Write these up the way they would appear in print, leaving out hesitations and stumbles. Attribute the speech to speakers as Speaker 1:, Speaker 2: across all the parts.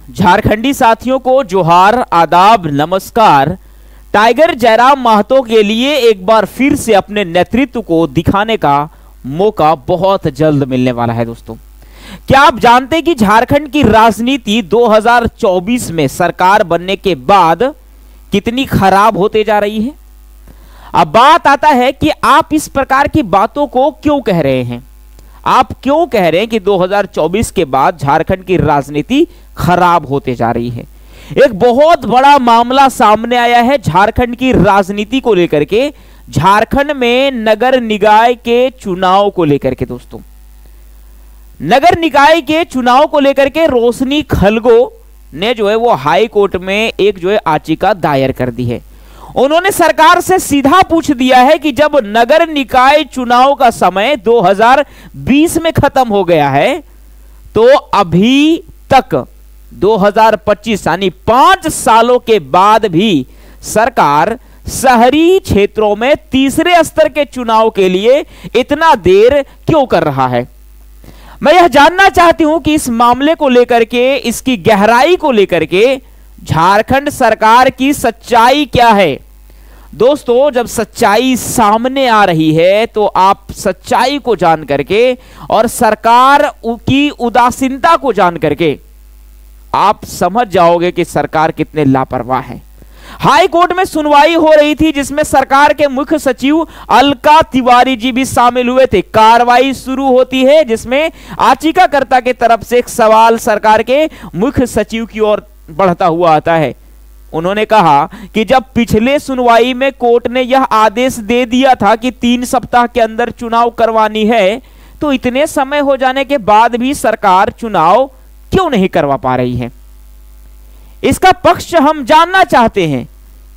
Speaker 1: झारखंडी साथियों को जोहार, आदाब, नमस्कार। टाइगर जयराम महतो के लिए एक बार फिर से अपने नेतृत्व को दिखाने का मौका बहुत जल्द मिलने वाला है। दोस्तों, क्या आप जानते हैं कि झारखंड की राजनीति 2024 में सरकार बनने के बाद कितनी खराब होते जा रही है? अब बात आता है कि आप इस प्रकार की बातों को क्यों कह रहे हैं। आप क्यों कह रहे हैं कि 2024 के बाद झारखंड की राजनीति खराब होते जा रही है? एक बहुत बड़ा मामला सामने आया है झारखंड की राजनीति को लेकर के, झारखंड में नगर निकाय के चुनाव को लेकर के। दोस्तों, नगर निकाय के चुनाव को लेकर के रोशनी खलगो ने जो है वो हाई कोर्ट में एक जो है याचिका दायर कर दी है। उन्होंने सरकार से सीधा पूछ दिया है कि जब नगर निकाय चुनाव का समय 2020 में खत्म हो गया है तो अभी तक 2025 यानी 5 सालों के बाद भी सरकार शहरी क्षेत्रों में तीसरे स्तर के चुनाव के लिए इतना देर क्यों कर रहा है। मैं यह जानना चाहती हूं कि इस मामले को लेकर के, इसकी गहराई को लेकर के झारखंड सरकार की सच्चाई क्या है। दोस्तों, जब सच्चाई सामने आ रही है तो आप सच्चाई को जान करके और सरकार की उदासीनता को जान करके आप समझ जाओगे कि सरकार कितने लापरवाह है। हाई कोर्ट में सुनवाई हो रही थी जिसमें सरकार के मुख्य सचिव अलका तिवारी जी भी शामिल हुए थे। कार्रवाई शुरू होती है जिसमें याचिकाकर्ता के तरफ से एक सवाल सरकार के मुख्य सचिव की ओर बढ़ता हुआ आता है। उन्होंने कहा कि जब पिछले सुनवाई में कोर्ट ने यह आदेश दे दिया था कि 3 सप्ताह के अंदर चुनाव करवानी है, तो इतने समय हो जाने के बाद भी सरकार चुनाव क्यों नहीं करवा पा रही है? इसका पक्ष हम जानना चाहते हैं।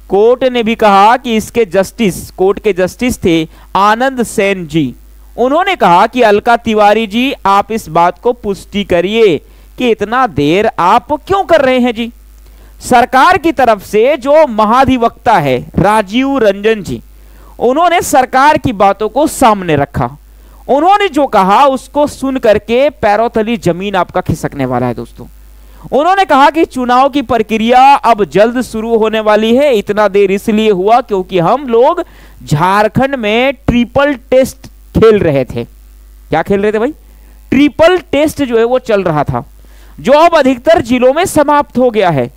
Speaker 1: कोर्ट ने भी कहा कि इसके जस्टिस, कोर्ट के जस्टिस थे आनंद सेन जी। उन्होंने कहा कि अलका तिवारी जी, आप इस बात को पुष्टि करिए कि इतना देर आप क्यों कर रहे हैं जी। सरकार की तरफ से जो महाधिवक्ता है राजीव रंजन जी, उन्होंने सरकार की बातों को सामने रखा। उन्होंने जो कहा उसको सुन करके पैरों तली जमीन आपका खिसकने वाला है। दोस्तों, उन्होंने कहा कि चुनाव की प्रक्रिया अब जल्द शुरू होने वाली है। इतना देर इसलिए हुआ क्योंकि हम लोग झारखंड में ट्रिपल टेस्ट खेल रहे थे। क्या खेल रहे थे भाई? ट्रिपल टेस्ट जो है वो चल रहा था, जो अब अधिकतर जिलों में समाप्त हो गया है।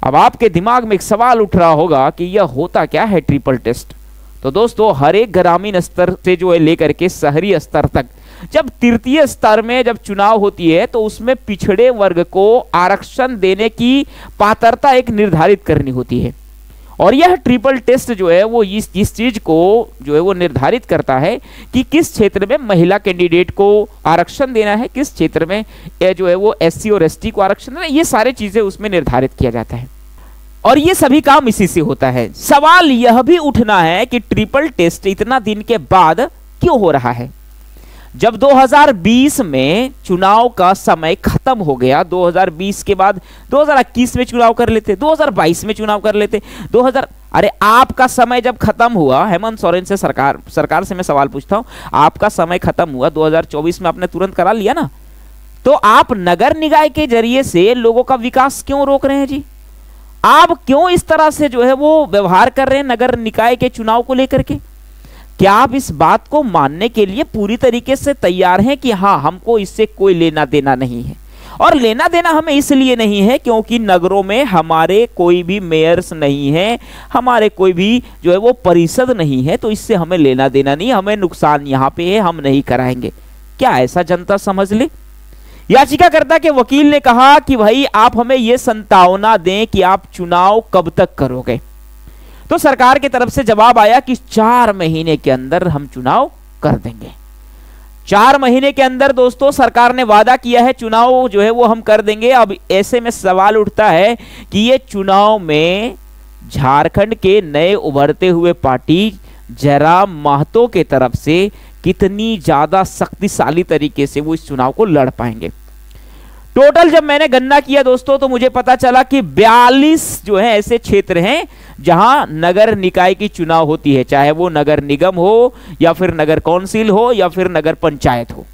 Speaker 1: अब आपके दिमाग में एक सवाल उठ रहा होगा कि यह होता क्या है ट्रिपल टेस्ट। तो दोस्तों, हर एक ग्रामीण स्तर से जो है लेकर के शहरी स्तर तक, जब तृतीय स्तर में जब चुनाव होती है तो उसमें पिछड़े वर्ग को आरक्षण देने की पात्रता एक निर्धारित करनी होती है। और यह ट्रिपल टेस्ट जो है वो इस चीज को जो है वो निर्धारित करता है कि किस क्षेत्र में महिला कैंडिडेट को आरक्षण देना है, किस क्षेत्र में जो है वो SC और ST को आरक्षण देना है। ये सारी चीजें उसमें निर्धारित किया जाता है और ये सभी काम इसी से होता है। सवाल यह भी उठना है कि ट्रिपल टेस्ट इतना दिन के बाद क्यों हो रहा है? जब 2020 में चुनाव का समय खत्म हो गया, 2020 के बाद 2021 में चुनाव कर लेते, 2022 में चुनाव कर लेते, अरे आपका समय जब खत्म हुआ, हेमंत सोरेन से सरकार से मैं सवाल पूछता हूं, आपका समय खत्म हुआ 2024 में, आपने तुरंत करा लिया ना, तो आप नगर निकाय के जरिए से लोगों का विकास क्यों रोक रहे हैं जी? आप क्यों इस तरह से जो है वो व्यवहार कर रहे हैं नगर निकाय के चुनाव को लेकर के? क्या आप इस बात को मानने के लिए पूरी तरीके से तैयार हैं कि हाँ, हमको इससे कोई लेना देना नहीं है? और लेना देना हमें इसलिए नहीं है क्योंकि नगरों में हमारे कोई भी मेयर्स नहीं है, हमारे कोई भी जो है वो परिषद नहीं है, तो इससे हमें लेना देना नहीं, हमें नुकसान यहाँ पे है, हम नहीं कराएंगे। क्या ऐसा जनता समझ ले? याचिकाकर्ता के वकील ने कहा कि भाई आप हमें यह संभावना दें कि आप चुनाव कब तक करोगे। तो सरकार की तरफ से जवाब आया कि 4 महीने के अंदर हम चुनाव कर देंगे। 4 महीने के अंदर दोस्तों सरकार ने वादा किया है चुनाव जो है वो हम कर देंगे। अब ऐसे में सवाल उठता है कि ये चुनाव में झारखंड के नए उभरते हुए पार्टी जयराम महतो के तरफ से कितनी ज्यादा शक्तिशाली तरीके से वो इस चुनाव को लड़ पाएंगे। टोटल जब मैंने गणना किया दोस्तों तो मुझे पता चला कि 42 जो है ऐसे क्षेत्र हैं जहां नगर निकाय की चुनाव होती है, चाहे वो नगर निगम हो या फिर नगर कौंसिल हो या फिर नगर पंचायत हो।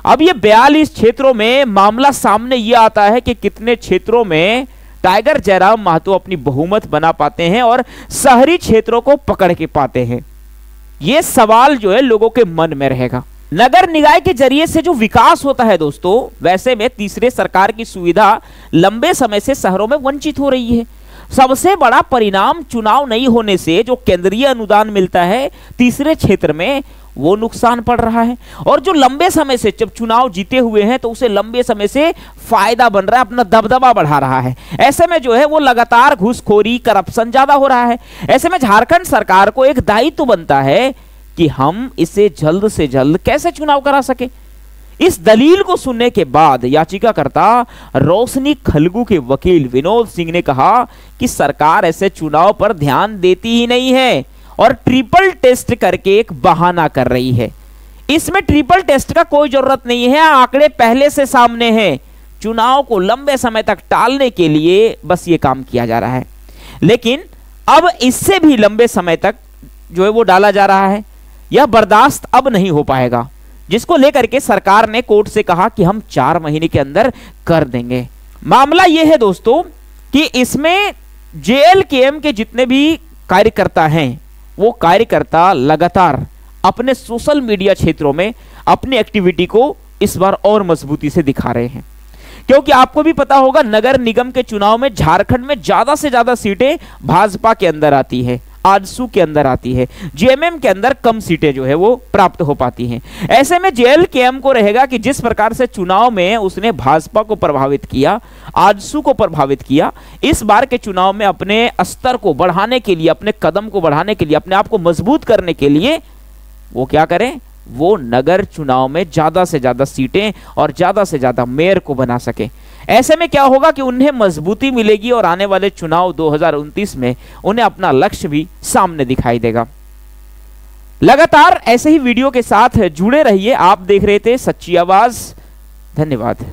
Speaker 1: अब ये 42 क्षेत्रों में मामला सामने ये आता है कि कितने क्षेत्रों में टाइगर जयराम महतो अपनी बहुमत बना पाते हैं और शहरी क्षेत्रों को पकड़ के पाते हैं। ये सवाल जो है लोगों के मन में रहेगा। नगर निकाय के जरिए से जो विकास होता है दोस्तों, वैसे में तीसरे सरकार की सुविधा लंबे समय से शहरों में वंचित हो रही है। सबसे बड़ा परिणाम चुनाव नहीं होने से जो केंद्रीय अनुदान मिलता है तीसरे क्षेत्र में, वो नुकसान पड़ रहा है। और जो लंबे समय से, जब चुनाव जीते हुए हैं तो उसे लंबे समय से फायदा बन रहा है, अपना दबदबा बढ़ा रहा है। ऐसे में जो है वो लगातार घूसखोरी, करप्शन ज्यादा हो रहा है। ऐसे में झारखंड सरकार को एक दायित्व बनता है कि हम इसे जल्द से जल्द कैसे चुनाव करा सके। इस दलील को सुनने के बाद याचिकाकर्ता रोशनी खलगू के वकील विनोद सिंह ने कहा कि सरकार ऐसे चुनाव पर ध्यान देती ही नहीं है और ट्रिपल टेस्ट करके एक बहाना कर रही है। इसमें ट्रिपल टेस्ट का कोई जरूरत नहीं है, आंकड़े पहले से सामने हैं। चुनाव को लंबे समय तक टालने के लिए बस ये काम किया जा रहा है, लेकिन अब इससे भी लंबे समय तक जो है वो डाला जा रहा है। यह बर्दाश्त अब नहीं हो पाएगा, जिसको लेकर के सरकार ने कोर्ट से कहा कि हम 4 महीने के अंदर कर देंगे। मामला यह है दोस्तों कि इसमें जेएलकेएम के जितने भी कार्यकर्ता हैं, वो कार्यकर्ता लगातार अपने सोशल मीडिया क्षेत्रों में अपनी एक्टिविटी को इस बार और मजबूती से दिखा रहे हैं, क्योंकि आपको भी पता होगा नगर निगम के चुनाव में झारखंड में ज्यादा से ज्यादा सीटें भाजपा के अंदर आती है, आजसू के अंदर आती है, जेएमएम के अंदर कम सीटें जो है वो प्राप्त हो पाती हैं। ऐसे में जेएलकेएम को रहेगा कि जिस प्रकार से चुनाव में उसने भाजपा को प्रभावित किया, आजसू को प्रभावित किया, इस बार के चुनाव में अपने स्तर को बढ़ाने के लिए, अपने कदम को बढ़ाने के लिए, अपने आप को मजबूत करने के लिए वो क्या करें, वो नगर चुनाव में ज्यादा से ज्यादा सीटें और ज्यादा से ज्यादा मेयर को बना सके। ऐसे में क्या होगा कि उन्हें मजबूती मिलेगी और आने वाले चुनाव 2029 में उन्हें अपना लक्ष्य भी सामने दिखाई देगा। लगातार ऐसे ही वीडियो के साथ जुड़े रहिए। आप देख रहे थे सच्ची आवाज। धन्यवाद।